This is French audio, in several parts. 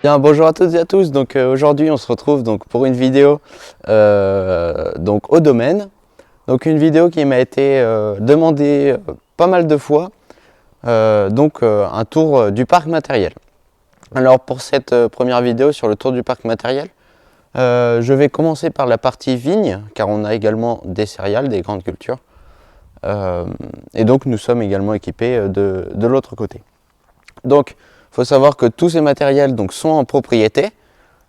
Bien, bonjour à toutes et à tous. Donc aujourd'hui on se retrouve donc pour une vidéo donc au domaine. Donc une vidéo qui m'a été demandée pas mal de fois. Un tour du parc matériel. Alors pour cette première vidéo sur le tour du parc matériel, je vais commencer par la partie vigne, car on a également des céréales, des grandes cultures. Et donc nous sommes également équipés de l'autre côté. Donc il faut savoir que tous ces matériels donc, sont en propriété.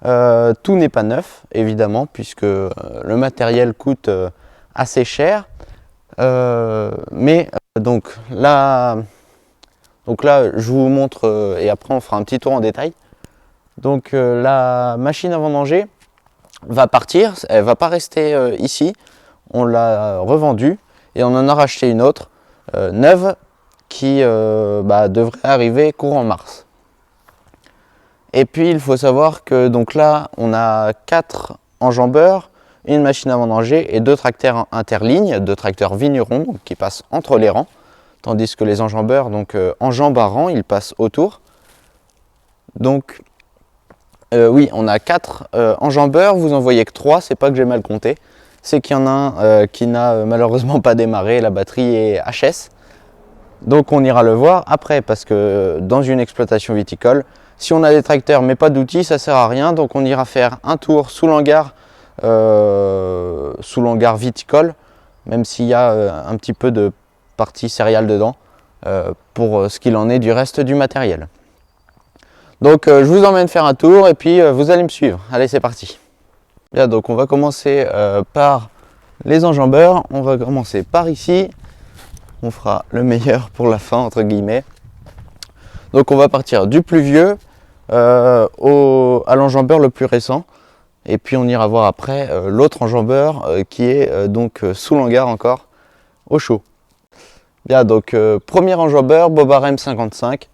Tout n'est pas neuf, évidemment, puisque le matériel coûte assez cher. Donc là, je vous montre et après on fera un petit tour en détail. Donc la machine à vendanger va partir, elle va pas rester ici. On l'a revendue et on en a racheté une autre neuve qui devrait arriver courant mars. Et puis il faut savoir que donc là on a 4 enjambeurs, une machine à vendanger et 2 tracteurs interlignes, 2 tracteurs vignerons donc, qui passent entre les rangs, tandis que les enjambeurs donc enjambent un rang, ils passent autour. Donc oui, on a 4 enjambeurs, vous en voyez que 3, c'est pas que j'ai mal compté, c'est qu'il y en a un qui n'a malheureusement pas démarré, la batterie est HS. Donc on ira le voir après, parce que dans une exploitation viticole, si on a des tracteurs mais pas d'outils, ça sert à rien. Donc on ira faire un tour sous l'hangar viticole, même s'il y a un petit peu de partie céréales dedans, pour ce qu'il en est du reste du matériel. Donc je vous emmène faire un tour et puis vous allez me suivre. Allez, c'est parti. Bien, donc on va commencer par les enjambeurs. On va commencer par ici. On fera le meilleur pour la fin, entre guillemets. Donc on va partir du plus vieux à l'enjambeur le plus récent. Et puis on ira voir après l'autre enjambeur qui est sous l'hangar encore, au chaud. Bien, donc premier enjambeur, Bobar M55.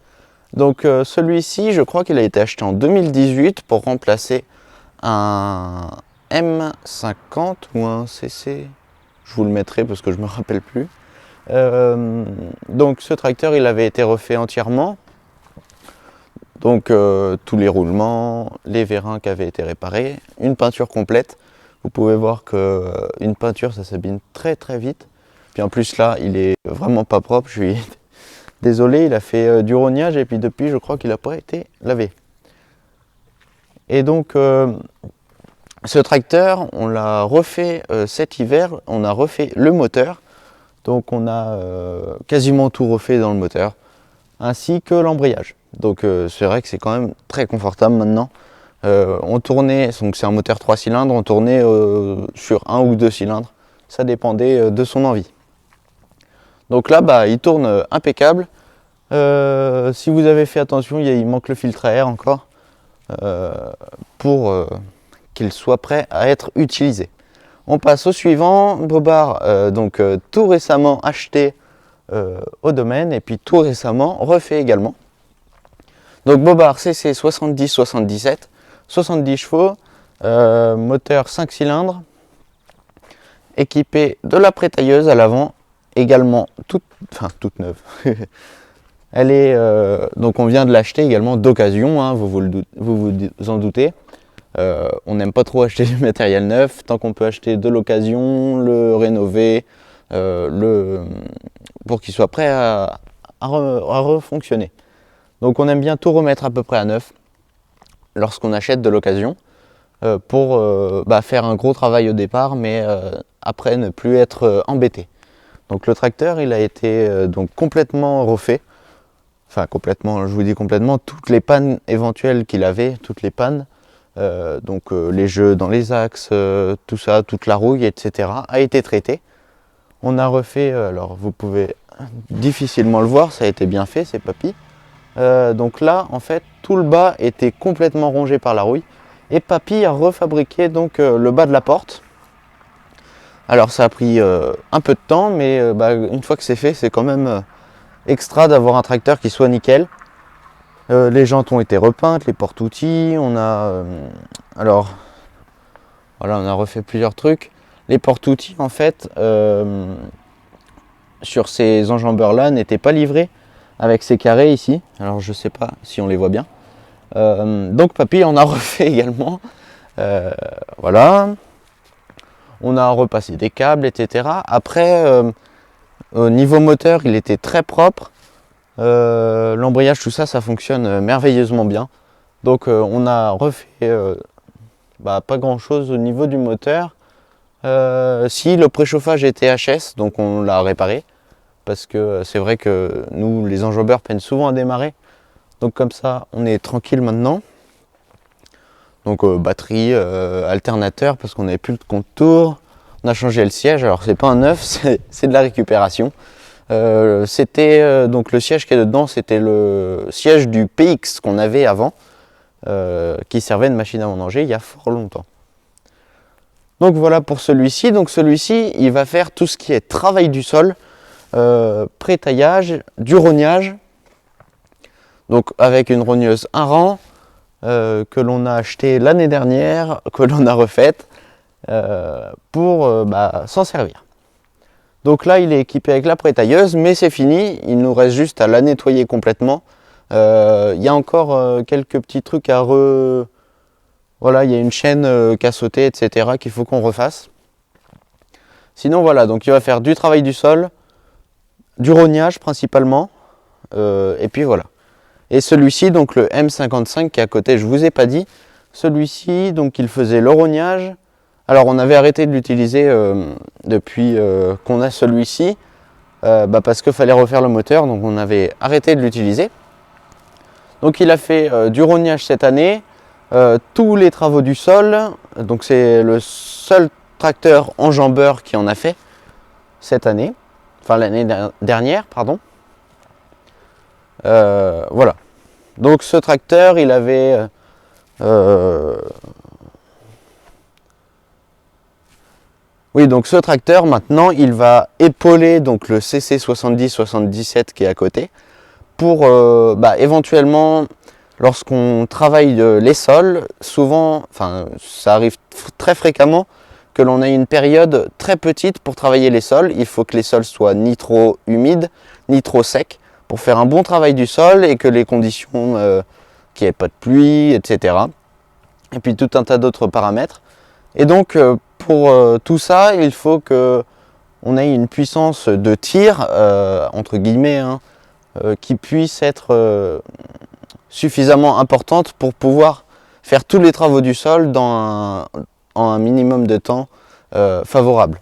Donc celui-ci, je crois qu'il a été acheté en 2018 pour remplacer un M50 ou un CC. Je vous le mettrai parce que je ne me rappelle plus. Donc ce tracteur il avait été refait entièrement, donc tous les roulements, les vérins qui avaient été réparés, une peinture complète. Vous pouvez voir que une peinture ça s'abîme très très vite, puis en plus là il est vraiment pas propre, je suis désolé, il a fait du rognage et puis depuis je crois qu'il n'a pas été lavé. Et donc ce tracteur on l'a refait cet hiver, on a refait le moteur. Donc on a quasiment tout refait dans le moteur, ainsi que l'embrayage. Donc c'est vrai que c'est quand même très confortable maintenant. On tournait, donc c'est un moteur 3 cylindres, on tournait sur 1 ou 2 cylindres, ça dépendait de son envie. Donc là, il tourne impeccable. Si vous avez fait attention, il manque le filtre à air encore, pour qu'il soit prêt à être utilisé. On passe au suivant, Bobar, tout récemment acheté au domaine et puis tout récemment refait également. Donc Bobar CC 70-77, 70 chevaux, moteur 5 cylindres, équipé de la prétailleuse à l'avant, également toute neuve. Elle est, donc on vient de l'acheter également d'occasion, hein, vous vous en doutez. On n'aime pas trop acheter du matériel neuf, tant qu'on peut acheter de l'occasion, le rénover, pour qu'il soit prêt à refonctionner. Donc on aime bien tout remettre à peu près à neuf lorsqu'on achète de l'occasion, pour faire un gros travail au départ, mais après ne plus être embêté. Donc le tracteur il a été complètement refait, enfin complètement, je vous dis complètement, toutes les pannes éventuelles qu'il avait, toutes les pannes, les jeux dans les axes, tout ça, toute la rouille, etc. a été traité. On a refait, alors vous pouvez difficilement le voir, ça a été bien fait, c'est Papy. Donc là, en fait, tout le bas était complètement rongé par la rouille. Et Papy a refabriqué donc le bas de la porte. Alors ça a pris un peu de temps, mais une fois que c'est fait, c'est quand même extra d'avoir un tracteur qui soit nickel. Les jantes ont été repeintes, les portes-outils, on a on a refait plusieurs trucs. Les portes-outils en fait sur ces enjambeurs là n'étaient pas livrés avec ces carrés ici. Alors je sais pas si on les voit bien, Donc papy en a refait également. Voilà. On a repassé des câbles, etc. Après, au niveau moteur, il était très propre. L'embrayage, tout ça, ça fonctionne merveilleusement bien. Donc on a refait pas grand chose au niveau du moteur. Si le préchauffage était HS, donc on l'a réparé. Parce que c'est vrai que nous, les enjambeurs peinent souvent à démarrer. Donc comme ça, on est tranquille maintenant. Donc batterie, alternateur, parce qu'on n'avait plus de contour. On a changé le siège, alors c'est pas un neuf, c'est de la récupération. Donc le siège qui est dedans, c'était le siège du PX qu'on avait avant, qui servait de machine à vendanger il y a fort longtemps. Donc voilà pour celui-ci. Donc celui-ci, il va faire tout ce qui est travail du sol, pré-taillage, du rognage. Donc avec une rogneuse un rang que l'on a acheté l'année dernière, que l'on a refaite pour s'en servir. Donc là, il est équipé avec la pré-tailleuse, mais c'est fini. Il nous reste juste à la nettoyer complètement. Il y a encore quelques petits trucs à Voilà, il y a une chaîne qui a sauté, etc. qu'il faut qu'on refasse. Sinon, voilà, donc il va faire du travail du sol, du rognage principalement, et puis voilà. Et celui-ci, donc le M55 qui est à côté, je vous ai pas dit. Celui-ci, donc il faisait le rognage. Alors on avait arrêté de l'utiliser depuis qu'on a celui-ci, parce qu'il fallait refaire le moteur, donc on avait arrêté de l'utiliser. Donc il a fait du rognage cette année, tous les travaux du sol, donc c'est le seul tracteur enjambeur qui en a fait cette année, enfin l'année dernière, pardon. Voilà. Donc ce tracteur, il avait oui, donc ce tracteur maintenant, il va épauler donc le CC 70-77 qui est à côté pour éventuellement, lorsqu'on travaille les sols, souvent, enfin ça arrive très fréquemment que l'on ait une période très petite pour travailler les sols. Il faut que les sols soient ni trop humides, ni trop secs pour faire un bon travail du sol et que les conditions, qu'il n'y ait pas de pluie, etc. Et puis tout un tas d'autres paramètres. Et donc pour tout ça, il faut que on ait une puissance de tir, entre guillemets, qui puisse être suffisamment importante pour pouvoir faire tous les travaux du sol en un minimum de temps favorable.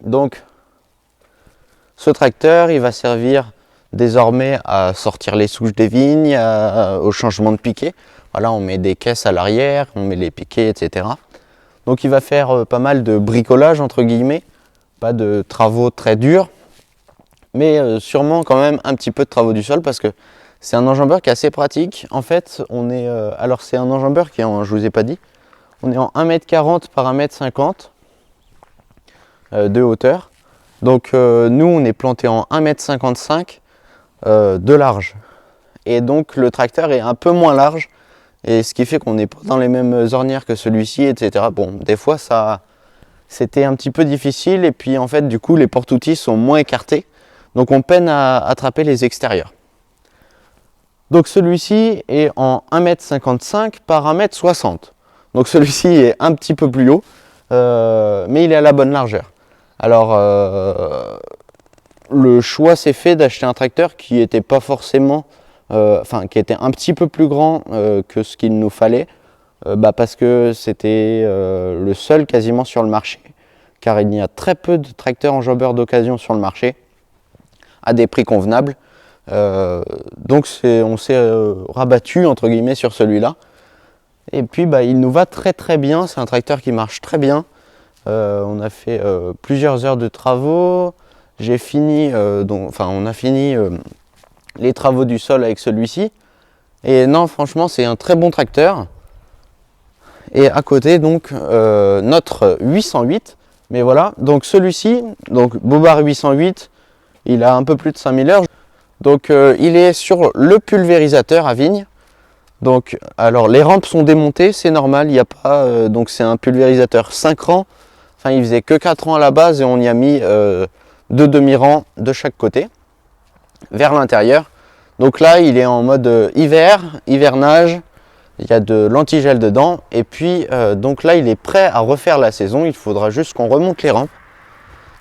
Donc ce tracteur, il va servir désormais à sortir les souches des vignes, au changement de piquet. Voilà, on met des caisses à l'arrière, on met les piquets, etc. Donc il va faire pas mal de bricolage entre guillemets, pas de travaux très durs, mais sûrement quand même un petit peu de travaux du sol parce que c'est un enjambeur qui est assez pratique. En fait, on est alors c'est un enjambeur qui est en, je vous ai pas dit, on est en 1m40 par 1m50 de hauteur. Donc nous on est planté en 1m55 de large. Et donc le tracteur est un peu moins large. Et ce qui fait qu'on n'est pas dans les mêmes ornières que celui-ci, etc. Bon, des fois, c'était un petit peu difficile. Et puis, en fait, du coup, les porte-outils sont moins écartés. Donc, on peine à attraper les extérieurs. Donc, celui-ci est en 1m55 par 1m60. Donc, celui-ci est un petit peu plus haut, mais il est à la bonne largeur. Alors, le choix s'est fait d'acheter un tracteur qui n'était pas forcément... qui était un petit peu plus grand que ce qu'il nous fallait, parce que c'était le seul quasiment sur le marché, car il y a très peu de tracteurs enjambeurs d'occasion sur le marché, à des prix convenables. Donc on s'est rabattu entre guillemets sur celui-là. Et puis il nous va très très bien, c'est un tracteur qui marche très bien. On a fait plusieurs heures de travaux, on a fini les travaux du sol avec celui-ci. Et non, franchement, c'est un très bon tracteur. Et à côté, donc, notre 808. Mais voilà, donc celui-ci, donc Bobard 808, il a un peu plus de 5000 heures. Donc, il est sur le pulvérisateur à vigne. Donc, alors, les rampes sont démontées, c'est normal. Il n'y a pas, donc, c'est un pulvérisateur 5 rangs. Enfin, il faisait que 4 rangs à la base et on y a mis 2 demi-rangs de chaque côté vers l'intérieur. Donc là, il est en mode hivernage. Il y a de l'antigel dedans. Et puis, donc là, il est prêt à refaire la saison. Il faudra juste qu'on remonte les rampes.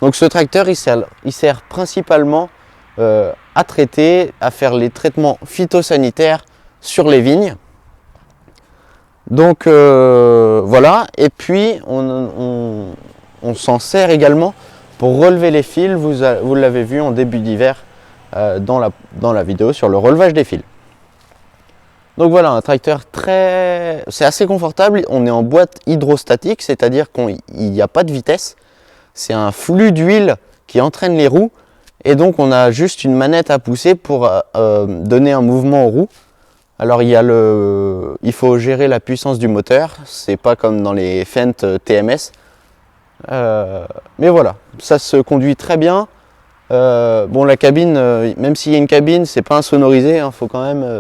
Donc ce tracteur, il sert principalement à traiter, à faire les traitements phytosanitaires sur les vignes. Donc voilà. Et puis, on s'en sert également pour relever les fils. Vous l'avez vu en début d'hiver dans la vidéo sur le relevage des fils. Donc voilà, un tracteur c'est assez confortable. On est en boîte hydrostatique, c'est-à-dire qu'il n'y a pas de vitesse. C'est un flux d'huile qui entraîne les roues. Et donc on a juste une manette à pousser pour donner un mouvement aux roues. Alors il faut gérer la puissance du moteur. C'est pas comme dans les Fendt TMS. Mais voilà, ça se conduit très bien. Bon, la cabine, même s'il y a une cabine, c'est pas insonorisé. Hein,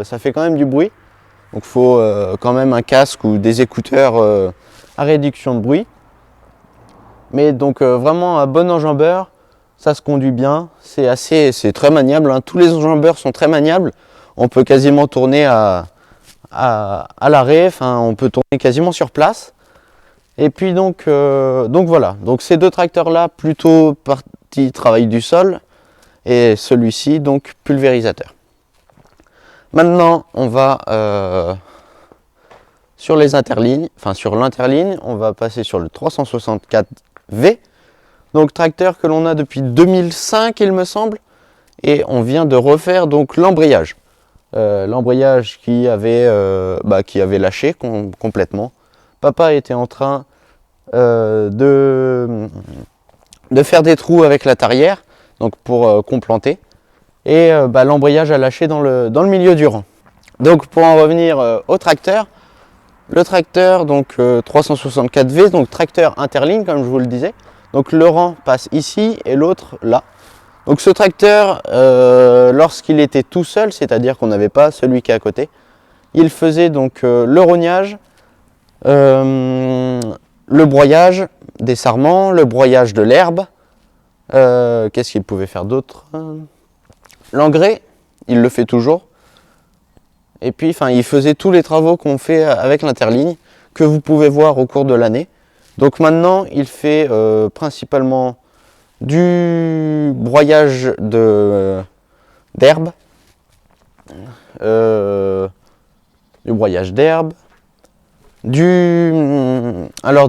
ça fait quand même du bruit. Donc il faut quand même un casque ou des écouteurs à réduction de bruit. Mais donc vraiment un bon enjambeur, ça se conduit bien, c'est très maniable. Hein. Tous les enjambeurs sont très maniables. On peut quasiment tourner à l'arrêt, enfin, on peut tourner quasiment sur place. Et puis donc voilà, donc ces deux tracteurs là plutôt partie travail du sol et celui-ci donc pulvérisateur. Maintenant, on va sur les interlignes, enfin sur l'interligne, on va passer sur le 364V. Donc tracteur que l'on a depuis 2005, il me semble, et on vient de refaire donc l'embrayage. L'embrayage qui avait lâché complètement. Papa était en train de faire des trous avec la tarière, donc pour complanter. Et l'embrayage a lâché dans le milieu du rang. Donc pour en revenir au tracteur, le tracteur donc 364V, donc tracteur interligne comme je vous le disais. Donc le rang passe ici et l'autre là. Donc ce tracteur, lorsqu'il était tout seul, c'est-à-dire qu'on n'avait pas celui qui est à côté, il faisait donc le rognage, le broyage des sarments, le broyage de l'herbe. Qu'est-ce qu'il pouvait faire d'autre? L'engrais, il le fait toujours. Et puis, il faisait tous les travaux qu'on fait avec l'interligne, que vous pouvez voir au cours de l'année. Donc maintenant, il fait principalement du broyage d'herbe, de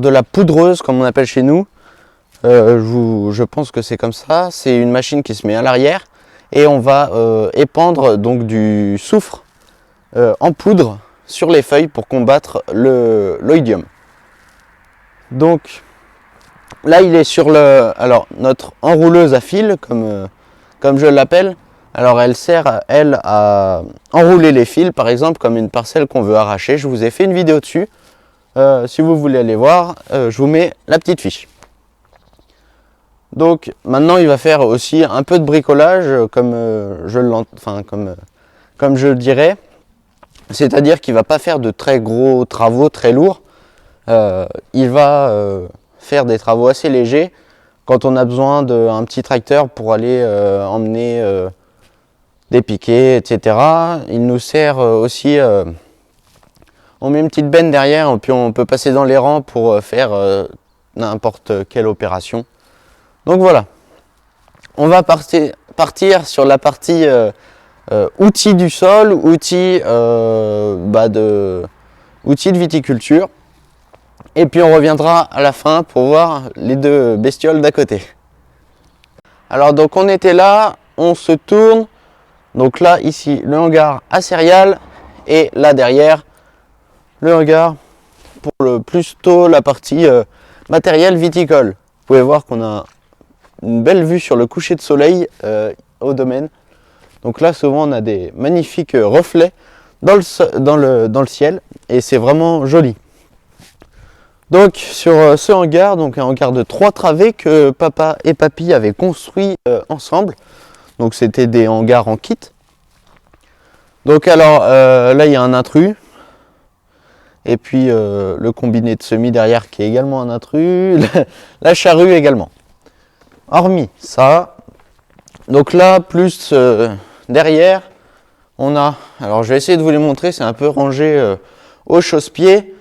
la poudreuse, comme on appelle chez nous. Je pense que c'est comme ça. C'est une machine qui se met à l'arrière et on va épandre donc du soufre en poudre sur les feuilles pour combattre l'oïdium. Donc là, il est sur notre enrouleuse à fil, comme je l'appelle. Alors elle sert, elle, à enrouler les fils, par exemple, comme une parcelle qu'on veut arracher. Je vous ai fait une vidéo dessus. Si vous voulez aller voir, je vous mets la petite fiche. Donc maintenant, il va faire aussi un peu de bricolage, comme je le dirais. C'est-à-dire qu'il ne va pas faire de très gros travaux, très lourds. Il va faire des travaux assez légers quand on a besoin d'un petit tracteur pour aller emmener des piquets, etc. Il nous sert aussi, on met une petite benne derrière et puis on peut passer dans les rangs pour faire n'importe quelle opération. Donc voilà, on va partir sur la partie outils du sol, outils de viticulture. Et puis on reviendra à la fin pour voir les deux bestioles d'à côté. Alors donc on était là, on se tourne. Donc là, ici, le hangar à céréales. Et là derrière, le hangar pour plutôt la partie matériel viticole. Vous pouvez voir qu'on a une belle vue sur le coucher de soleil au domaine. Donc là, souvent, on a des magnifiques reflets dans le ciel. Et c'est vraiment joli. Donc sur ce hangar, donc un hangar de 3 travées que papa et papy avaient construit ensemble. Donc c'était des hangars en kit. Donc alors là il y a un intrus. Et puis le combiné de semis derrière qui est également un intrus. La charrue également. Hormis ça, donc là plus derrière, on a, alors je vais essayer de vous les montrer, c'est un peu rangé au chausse-pied.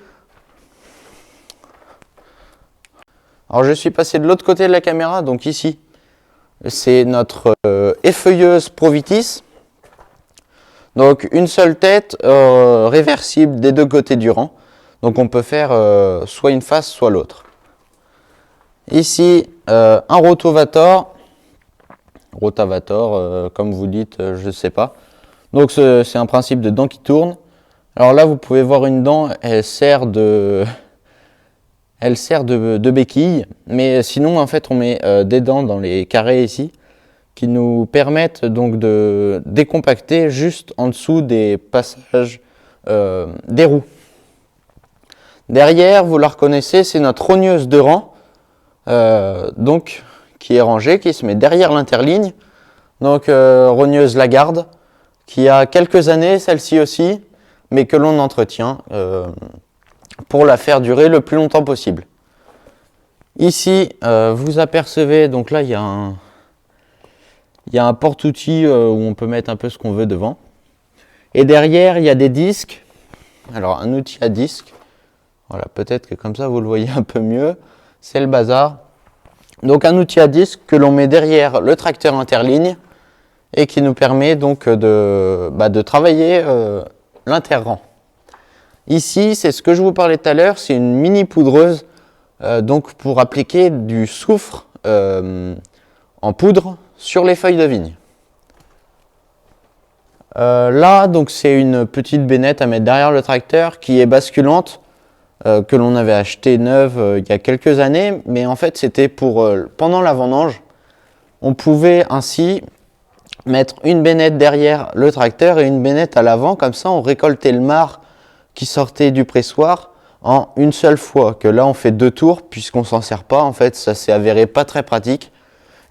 Alors je suis passé de l'autre côté de la caméra, donc ici, c'est notre effeuilleuse Provitis. Donc une seule tête réversible des deux côtés du rang. Donc on peut faire soit une face, soit l'autre. Ici, un rotavator, comme vous dites, je ne sais pas. Donc c'est un principe de dent qui tourne. Alors là, vous pouvez voir une dent, elle sert de béquille. Mais sinon, en fait, on met des dents dans les carrés ici, qui nous permettent donc de décompacter juste en dessous des passages des roues. Derrière, vous la reconnaissez, c'est notre rogneuse de rang, donc qui est rangée, qui se met derrière l'interligne. Donc rogneuse Lagarde, qui a quelques années, celle-ci aussi, mais que l'on entretient pour la faire durer le plus longtemps possible. Ici, vous apercevez, donc là il y a un porte-outil où on peut mettre un peu ce qu'on veut devant. Et derrière, il y a des disques. Alors un outil à disque. Voilà, peut-être que comme ça vous le voyez un peu mieux. C'est le bazar. Donc un outil à disque que l'on met derrière le tracteur interligne et qui nous permet donc de travailler l'interrang. Ici, c'est ce que je vous parlais tout à l'heure, c'est une mini poudreuse donc pour appliquer du soufre en poudre sur les feuilles de vigne. Là, donc c'est une petite bennette à mettre derrière le tracteur qui est basculante. Que l'on avait acheté neuve il y a quelques années, mais en fait c'était pour pendant la vendange, on pouvait ainsi mettre une bennette derrière le tracteur et une bennette à l'avant, comme ça on récoltait le marc qui sortait du pressoir en une seule fois, que là on fait 2 tours puisqu'on s'en sert pas, en fait ça s'est avéré pas très pratique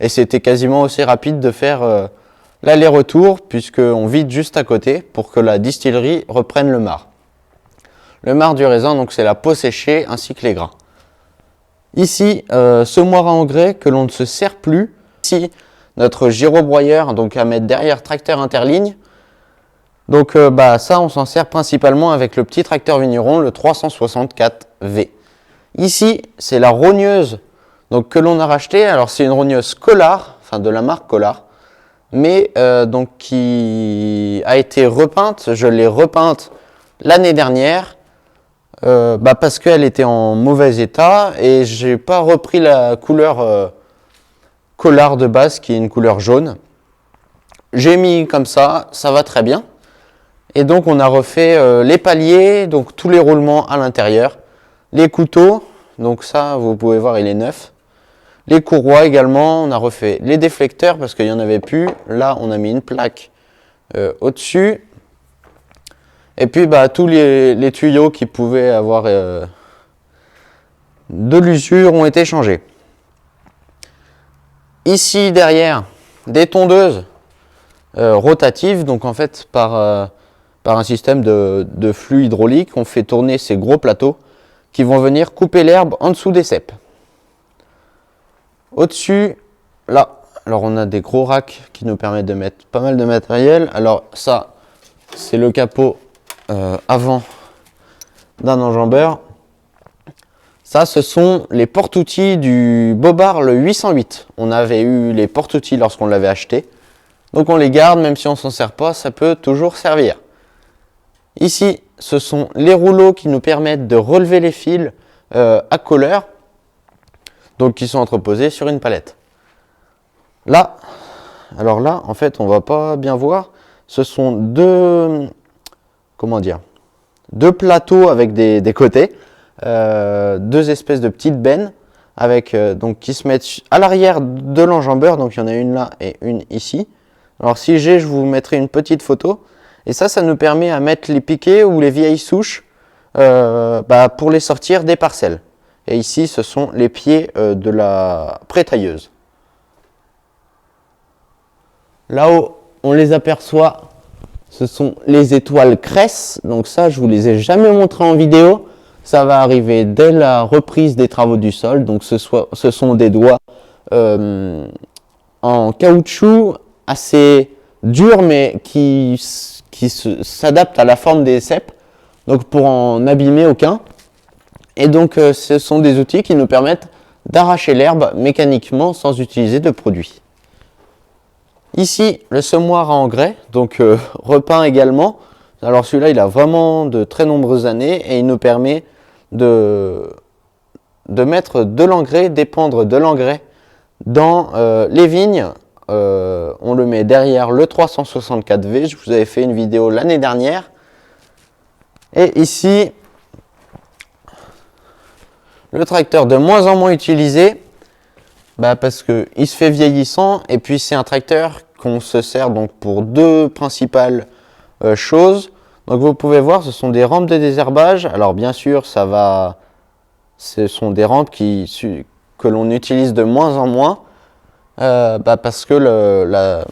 et c'était quasiment aussi rapide de faire l'aller-retour puisqu'on vide juste à côté pour que la distillerie reprenne le marc. Le marc du raisin, donc c'est la peau séchée ainsi que les grains. Ici, semoir à engrais que l'on ne se sert plus. Ici, notre gyrobroyeur, donc à mettre derrière tracteur interligne. Donc ça, on s'en sert principalement avec le petit tracteur vigneron, le 364V. Ici, c'est la rogneuse donc, que l'on a racheté. Alors c'est une rogneuse Collard, enfin de la marque Collard, mais donc qui a été repeinte. Je l'ai repeinte l'année dernière. Parce qu'elle était en mauvais état et j'ai pas repris la couleur Collard de base qui est une couleur jaune. J'ai mis comme ça va très bien. Et donc on a refait les paliers, donc tous les roulements à l'intérieur, les couteaux, donc ça vous pouvez voir il est neuf. Les courroies également, on a refait les déflecteurs parce qu'il n'y en avait plus. Là on a mis une plaque au-dessus. Et puis tous les tuyaux qui pouvaient avoir de l'usure ont été changés. Ici derrière, des tondeuses rotatives, donc en fait par un système de flux hydraulique, on fait tourner ces gros plateaux qui vont venir couper l'herbe en dessous des ceps. Au-dessus, là, alors on a des gros racks qui nous permettent de mettre pas mal de matériel. Alors ça, c'est le capot avant d'un enjambeur. Ça, ce sont les porte-outils du Bobard le 808. On avait eu les porte-outils lorsqu'on l'avait acheté. Donc on les garde, même si on s'en sert pas, ça peut toujours servir. Ici, ce sont les rouleaux qui nous permettent de relever les fils à colleur, donc qui sont entreposés sur une palette. Là, alors là, en fait, on va pas bien voir. Ce sont deux plateaux avec des côtés, deux espèces de petites bennes avec donc qui se mettent à l'arrière de l'enjambeur. Donc il y en a une là et une ici. Alors si je vous mettrai une petite photo. Et ça nous permet à mettre les piquets ou les vieilles souches pour les sortir des parcelles. Et ici, ce sont les pieds de la prétailleuse. Là-haut, on les aperçoit. Ce sont les étoiles Cress. Donc ça, je vous les ai jamais montrées en vidéo. Ça va arriver dès la reprise des travaux du sol. Donc ce sont des doigts en caoutchouc assez durs, mais qui qui s'adaptent à la forme des cèpes, donc pour en abîmer aucun. Et donc ce sont des outils qui nous permettent d'arracher l'herbe mécaniquement sans utiliser de produit. Ici, le semoir à engrais, donc repeint également. Alors celui-là, il a vraiment de très nombreuses années et il nous permet de mettre de l'engrais, d'épandre de l'engrais dans les vignes. On le met derrière le 364V, je vous avais fait une vidéo l'année dernière. Et ici, le tracteur de moins en moins utilisé, parce qu'il se fait vieillissant, et puis c'est un tracteur qu'on se sert donc pour deux principales choses. Donc vous pouvez voir, ce sont des rampes de désherbage. Alors bien sûr, ce sont des rampes que l'on utilise de moins en moins, parce que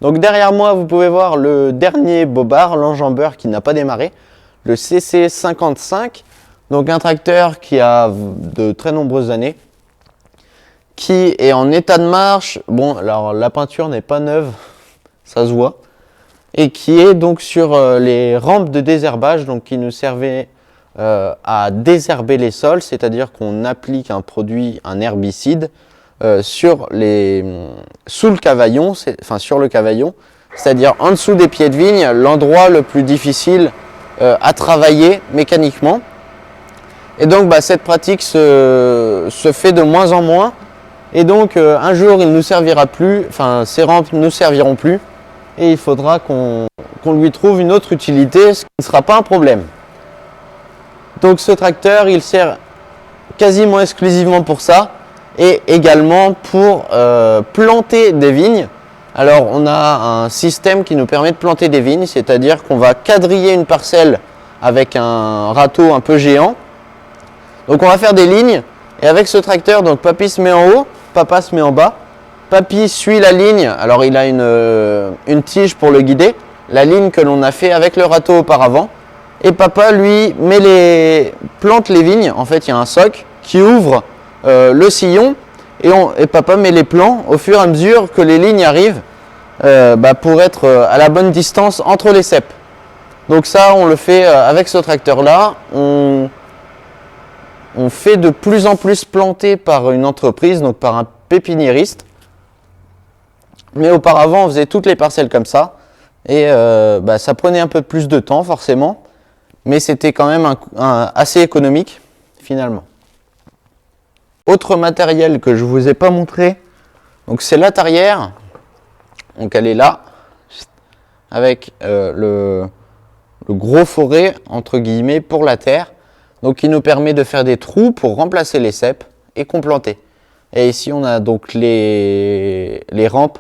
donc derrière moi, vous pouvez voir le dernier bobard, l'enjambeur qui n'a pas démarré, le CC55. Donc un tracteur qui a de très nombreuses années, qui est en état de marche. Bon, alors la peinture n'est pas neuve, ça se voit, et qui est donc sur les rampes de désherbage, donc qui nous servait à désherber les sols, c'est-à-dire qu'on applique un produit, un herbicide, sous le cavaillon, sur le cavaillon, c'est-à-dire en dessous des pieds de vigne, l'endroit le plus difficile à travailler mécaniquement. Et donc cette pratique se fait de moins en moins. Et donc un jour il ne nous servira plus, ces rampes ne nous serviront plus. Et il faudra qu'on lui trouve une autre utilité, ce qui ne sera pas un problème. Donc ce tracteur, il sert quasiment exclusivement pour ça. Et également pour planter des vignes. Alors on a un système qui nous permet de planter des vignes, c'est-à-dire qu'on va quadriller une parcelle avec un râteau un peu géant. Donc on va faire des lignes, et avec ce tracteur, donc Papy se met en haut, Papa se met en bas. Papy suit la ligne, alors il a une tige pour le guider, la ligne que l'on a fait avec le râteau auparavant. Et Papa, lui, plante les vignes. En fait, il y a un soc qui ouvre le sillon, et Papa met les plants au fur et à mesure que les lignes arrivent, pour être à la bonne distance entre les cèpes. Donc ça, on le fait avec ce tracteur-là. On fait de plus en plus planter par une entreprise, donc par un pépiniériste. Mais auparavant, on faisait toutes les parcelles comme ça. Et ça prenait un peu plus de temps, forcément. Mais c'était quand même assez économique, finalement. Autre matériel que je ne vous ai pas montré, donc c'est la tarière. Donc elle est là, avec le gros forêt, entre guillemets, pour la terre. Donc qui nous permet de faire des trous pour remplacer les cèpes et complanter. Et ici on a donc les rampes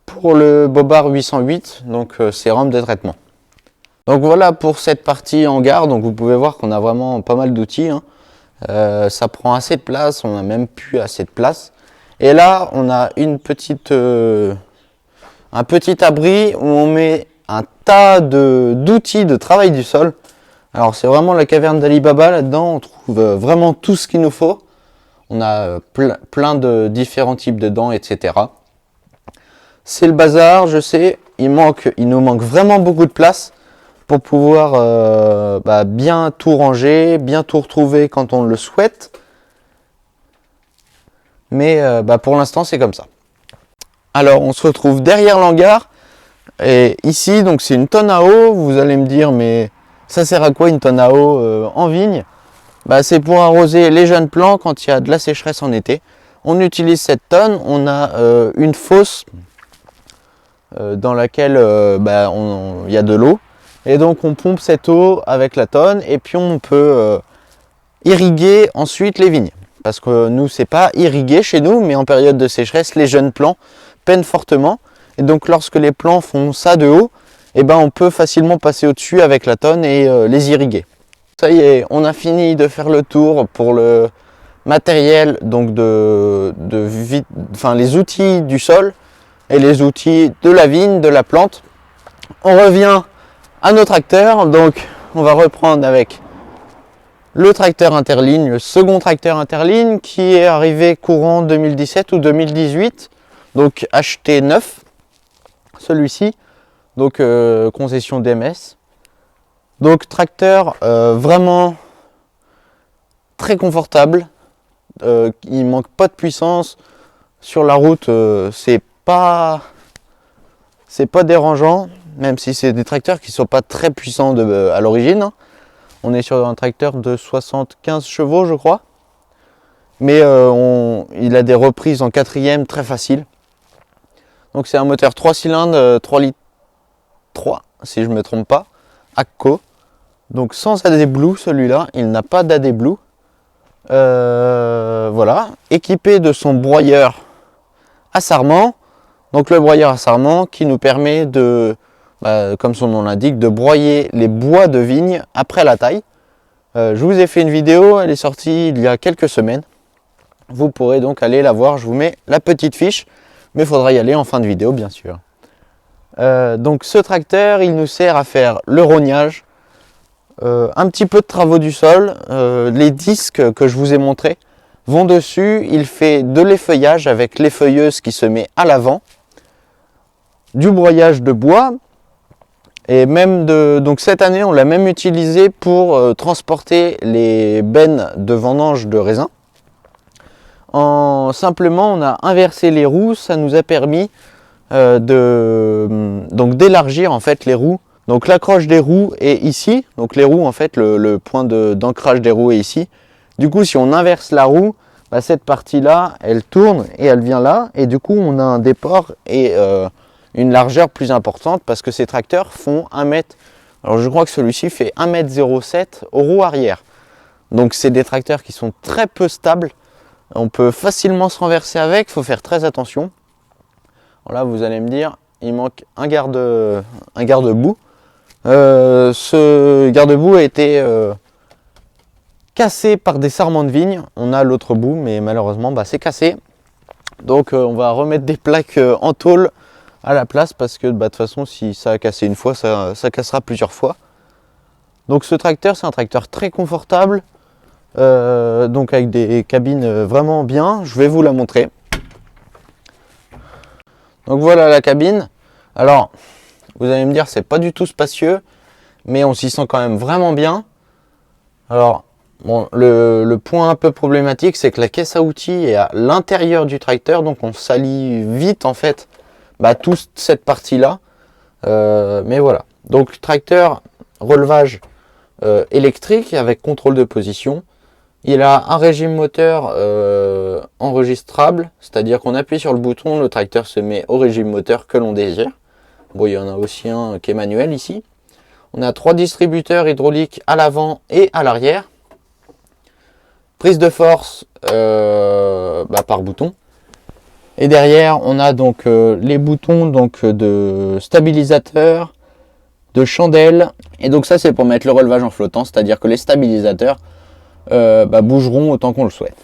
pour le bobard 808, donc ces rampes de traitement. Donc voilà pour cette partie hangar. Donc vous pouvez voir qu'on a vraiment pas mal d'outils, hein. Ça prend assez de place, on a même plus assez de place. Et là on a un petit abri où on met un tas d'outils de travail du sol. Alors c'est vraiment la caverne d'Ali Baba, là-dedans on trouve vraiment tout ce qu'il nous faut. On a plein de différents types de dents, etc. C'est le bazar, je sais, il nous manque vraiment beaucoup de place pour pouvoir bien tout ranger, bien tout retrouver quand on le souhaite. Mais pour l'instant c'est comme ça. Alors on se retrouve derrière l'hangar, et ici donc c'est une tonne à eau. Vous allez me dire, mais ça sert à quoi une tonne à eau en vigne? C'est pour arroser les jeunes plants quand il y a de la sécheresse en été. On utilise cette tonne, on a une fosse dans laquelle il y a de l'eau. Et donc on pompe cette eau avec la tonne, et puis on peut irriguer ensuite les vignes. Parce que nous, c'est pas irrigué chez nous, mais en période de sécheresse, les jeunes plants peinent fortement. Et donc lorsque les plants font ça de haut, on peut facilement passer au-dessus avec la tonne et les irriguer. Ça y est, on a fini de faire le tour pour le matériel, donc les outils du sol et les outils de la vigne, de la plante. On revient à nos tracteurs, donc on va reprendre avec le tracteur interligne, le second tracteur interligne qui est arrivé courant 2017 ou 2018, donc acheté neuf, celui-ci. donc concession DMS. Donc tracteur vraiment très confortable, il manque pas de puissance sur la route, c'est pas dérangeant, même si c'est des tracteurs qui sont pas très puissants à l'origine. On est sur un tracteur de 75 chevaux je crois, mais il a des reprises en quatrième très faciles. Donc c'est un moteur 3 cylindres, 3 litres 3 si je ne me trompe pas, AGCO. Donc sans AdBlue, celui-là, il n'a pas d'AdBlue. Voilà, équipé de son broyeur à sarment. Donc le broyeur à sarment qui nous permet de, comme son nom l'indique, de broyer les bois de vigne après la taille. Je vous ai fait une vidéo, elle est sortie il y a quelques semaines. Vous pourrez donc aller la voir, je vous mets la petite fiche, mais il faudra y aller en fin de vidéo bien sûr. Donc ce tracteur, il nous sert à faire le rognage, un petit peu de travaux du sol, les disques que je vous ai montrés vont dessus, il fait de l'effeuillage avec l'effeuilleuse qui se met à l'avant, du broyage de bois, et même donc cette année on l'a même utilisé pour transporter les bennes de vendange de raisin. Simplement on a inversé les roues, ça nous a permis d'élargir en fait les roues. Donc l'accroche des roues est ici, donc les roues en fait le point d'ancrage des roues est ici. Du coup si on inverse la roue, cette partie là elle tourne et elle vient là, et du coup on a un déport et une largeur plus importante parce que ces tracteurs font 1 mètre. Alors je crois que celui-ci fait 1,07 m aux roues arrière. Donc c'est des tracteurs qui sont très peu stables, on peut facilement se renverser avec, il faut faire très attention. Alors là vous allez me dire, il manque un garde-boue. Ce garde-boue a été cassé par des sarments de vigne. On a l'autre bout, mais malheureusement c'est cassé. Donc on va remettre des plaques en tôle à la place, parce que de toute façon si ça a cassé une fois, ça cassera plusieurs fois. Donc ce tracteur, c'est un tracteur très confortable, donc avec des cabines vraiment bien. Je vais vous la montrer. Donc voilà la cabine. Alors vous allez me dire, c'est pas du tout spacieux, mais on s'y sent quand même vraiment bien. Alors bon, le point un peu problématique, c'est que la caisse à outils est à l'intérieur du tracteur, donc on salit vite en fait toute cette partie là. Mais voilà, donc tracteur relevage électrique avec contrôle de position. Il a un régime moteur enregistrable, c'est-à-dire qu'on appuie sur le bouton, le tracteur se met au régime moteur que l'on désire. Bon, il y en a aussi un qui est manuel ici. On a 3 distributeurs hydrauliques à l'avant et à l'arrière. Prise de force par bouton. Et derrière, on a donc les boutons de stabilisateur, de chandelle. Et donc ça, c'est pour mettre le relevage en flottant, c'est-à-dire que les stabilisateurs bougeront autant qu'on le souhaite.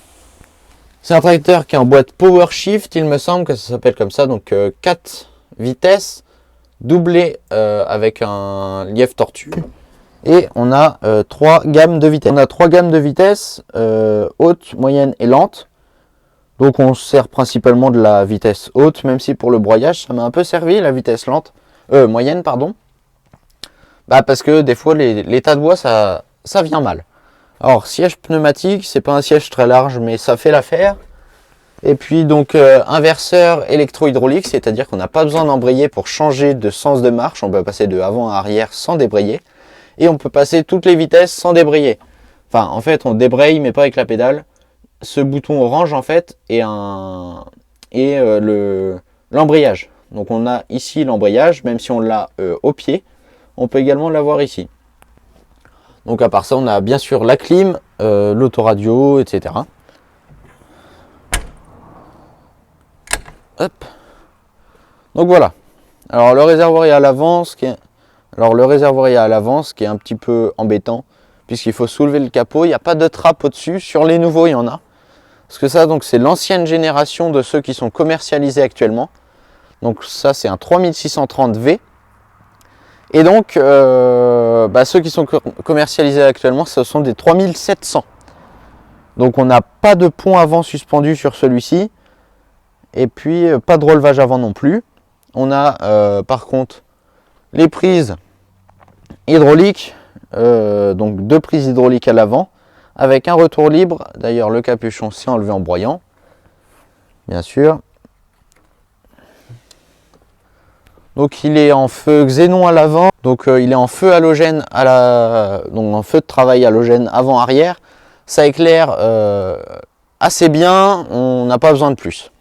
C'est un tracteur qui est en boîte Power Shift, il me semble que ça s'appelle comme ça. Donc 4 vitesses. Doublé avec un lièvre tortue, et on a 3 gammes de vitesse. On a 3 gammes de vitesse, haute, moyenne et lente. Donc on sert principalement de la vitesse haute, même si pour le broyage ça m'a un peu servi la vitesse moyenne pardon. Parce que des fois les tas de bois ça vient mal. Alors siège pneumatique, c'est pas un siège très large, mais ça fait l'affaire. Et puis donc inverseur électro-hydraulique, c'est-à-dire qu'on n'a pas besoin d'embrayer pour changer de sens de marche. On peut passer de avant à arrière sans débrayer. Et on peut passer toutes les vitesses sans débrayer. Enfin, en fait, on débraye, mais pas avec la pédale. Ce bouton orange, en fait, est l'embrayage. Donc on a ici l'embrayage, même si on l'a au pied. On peut également l'avoir ici. Donc à part ça, on a bien sûr la clim, l'autoradio, etc. Hop. Donc voilà. Alors le réservoir est à l'avant, ce qui est un petit peu embêtant, puisqu'il faut soulever le capot. Il n'y a pas de trappe au-dessus. Sur les nouveaux, il y en a. Parce que ça, donc c'est l'ancienne génération de ceux qui sont commercialisés actuellement. Donc ça, c'est un 3630V. Et donc, ceux qui sont commercialisés actuellement, ce sont des 3700. Donc on n'a pas de pont avant suspendu sur celui-ci. Et puis pas de relevage avant non plus. On a par contre les prises hydrauliques, donc 2 prises hydrauliques à l'avant avec un retour libre. D'ailleurs le capuchon s'est enlevé en broyant, bien sûr. Donc il est en feu xénon à l'avant, donc il est en feu halogène donc en feu de travail halogène avant-arrière. Ça éclaire assez bien, on n'a pas besoin de plus.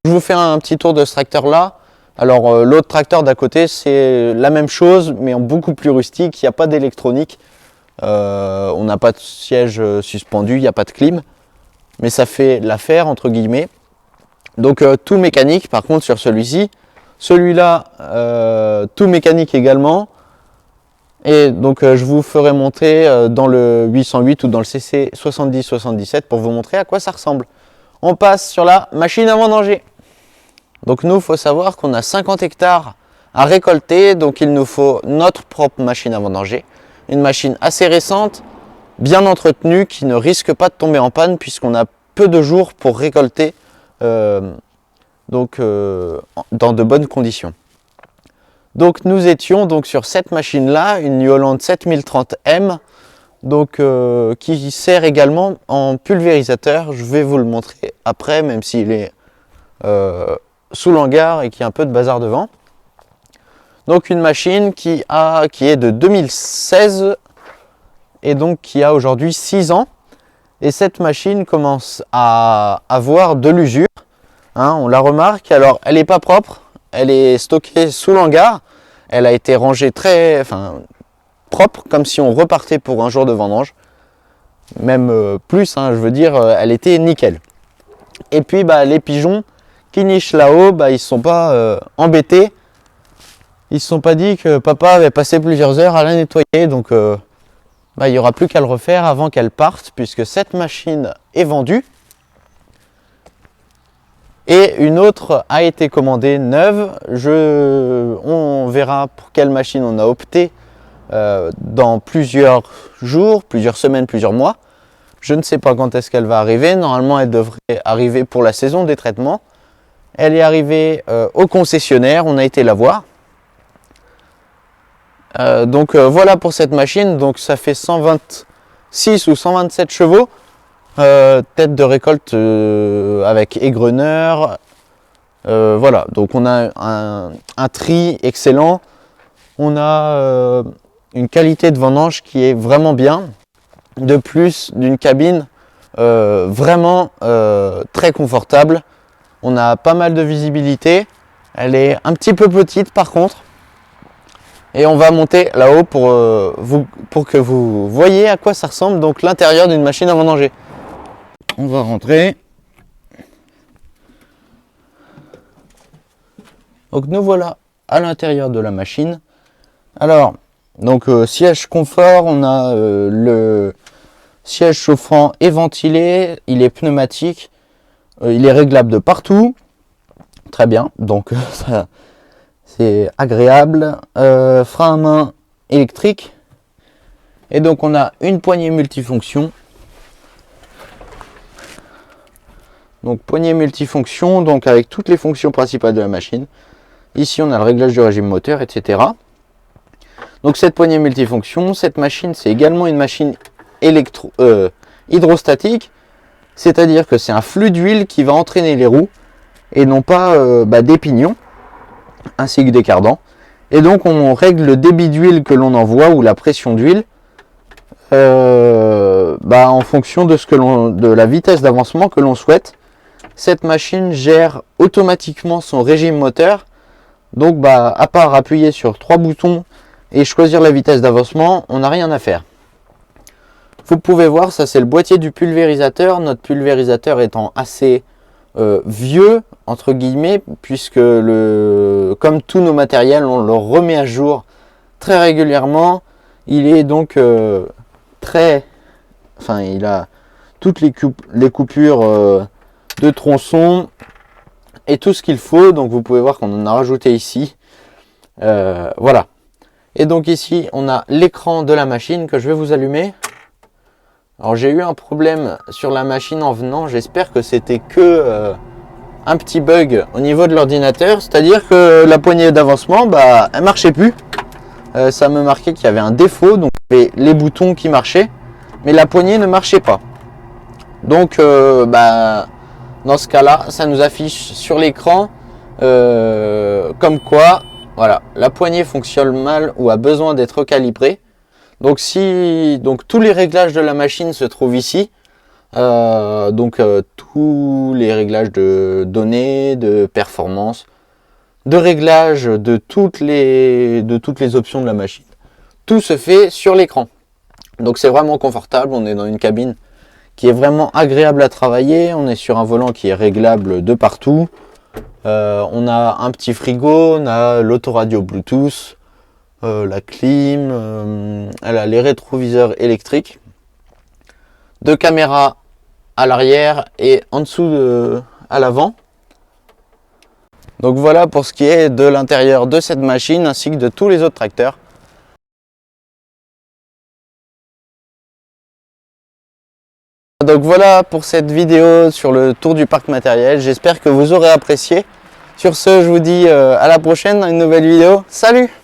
Je vous fais un petit tour de ce tracteur là. Alors l'autre tracteur d'à côté c'est la même chose mais en beaucoup plus rustique, il n'y a pas d'électronique, on n'a pas de siège suspendu, il n'y a pas de clim, mais ça fait l'affaire entre guillemets. Donc tout mécanique. Par contre sur celui-là tout mécanique également. Et donc je vous ferai monter dans le 808 ou dans le CC 7077 pour vous montrer à quoi ça ressemble. On passe sur la machine à vendanger. Donc nous, il faut savoir qu'on a 50 hectares à récolter, donc il nous faut notre propre machine à vendanger. Une machine assez récente, bien entretenue, qui ne risque pas de tomber en panne puisqu'on a peu de jours pour récolter dans de bonnes conditions. Donc nous étions donc sur cette machine-là, une New Holland 7030M, donc qui sert également en pulvérisateur. Je vais vous le montrer après, même s'il est sous l'hangar et qui a un peu de bazar devant. Donc une machine qui est de 2016 et donc qui a aujourd'hui 6 ans. Et cette machine commence à avoir de l'usure, hein, on la remarque. Alors elle n'est pas propre, elle est stockée sous l'hangar, elle a été rangée propre, comme si on repartait pour un jour de vendange, même plus, hein, je veux dire, elle était nickel. Et puis les pigeons qui nichent là-haut, ils ne sont pas embêtés, ils ne se sont pas dit que papa avait passé plusieurs heures à la nettoyer, donc il n'y aura plus qu'à le refaire avant qu'elle parte, puisque cette machine est vendue. Et une autre a été commandée neuve. On verra pour quelle machine on a opté dans plusieurs jours, plusieurs semaines, plusieurs mois. Je ne sais pas quand est-ce qu'elle va arriver. Normalement, elle devrait arriver pour la saison des traitements. Elle est arrivée au concessionnaire, on a été la voir. Voilà pour cette machine. Donc ça fait 126 ou 127 chevaux. Tête de récolte avec égreneur. Voilà, donc on a un tri excellent. On a une qualité de vendange qui est vraiment bien. De plus d'une cabine vraiment très confortable. On a pas mal de visibilité. Elle est un petit peu petite par contre. Et on va monter là-haut pour que vous voyez à quoi ça ressemble, donc l'intérieur d'une machine à vendanger. On va rentrer. Donc nous voilà à l'intérieur de la machine. Alors, donc siège confort, on a le siège chauffant et ventilé, il est pneumatique, il est réglable de partout. Très bien, donc ça c'est agréable. Frein à main électrique. Et donc on a une poignée multifonction. Donc poignée multifonction, donc avec toutes les fonctions principales de la machine. Ici on a le réglage du régime moteur, etc. Donc cette poignée multifonction, cette machine c'est également une machine hydrostatique. C'est-à-dire que c'est un flux d'huile qui va entraîner les roues et non pas des pignons ainsi que des cardans. Et donc on règle le débit d'huile que l'on envoie ou la pression d'huile en fonction de la vitesse d'avancement que l'on souhaite. Cette machine gère automatiquement son régime moteur. Donc à part appuyer sur 3 boutons et choisir la vitesse d'avancement, on n'a rien à faire. Vous pouvez voir, ça c'est le boîtier du pulvérisateur. Notre pulvérisateur étant assez vieux entre guillemets, puisque comme tous nos matériels, on le remet à jour très régulièrement. Il est donc il a toutes les coupures de tronçons et tout ce qu'il faut. Donc vous pouvez voir qu'on en a rajouté ici. Voilà. Et donc ici on a l'écran de la machine que je vais vous allumer. Alors j'ai eu un problème sur la machine en venant, j'espère que c'était que un petit bug au niveau de l'ordinateur, c'est à dire que la poignée d'avancement elle marchait plus. ça me marquait qu'il y avait un défaut. Donc les boutons qui marchaient, mais la poignée ne marchait pas. Donc dans ce cas-là, ça nous affiche sur l'écran comme quoi voilà, la poignée fonctionne mal ou a besoin d'être recalibrée. Donc tous les réglages de la machine se trouvent ici. Tous les réglages de données, de performance, de réglage de toutes les options de la machine. Tout se fait sur l'écran. Donc c'est vraiment confortable, on est dans une cabine qui est vraiment agréable à travailler, on est sur un volant qui est réglable de partout. On a un petit frigo, on a l'autoradio Bluetooth, la clim, elle a les rétroviseurs électriques, deux caméras à l'arrière et en dessous à l'avant. Donc voilà pour ce qui est de l'intérieur de cette machine ainsi que de tous les autres tracteurs. Donc voilà pour cette vidéo sur le tour du parc matériel, j'espère que vous aurez apprécié. Sur ce, je vous dis à la prochaine dans une nouvelle vidéo. Salut!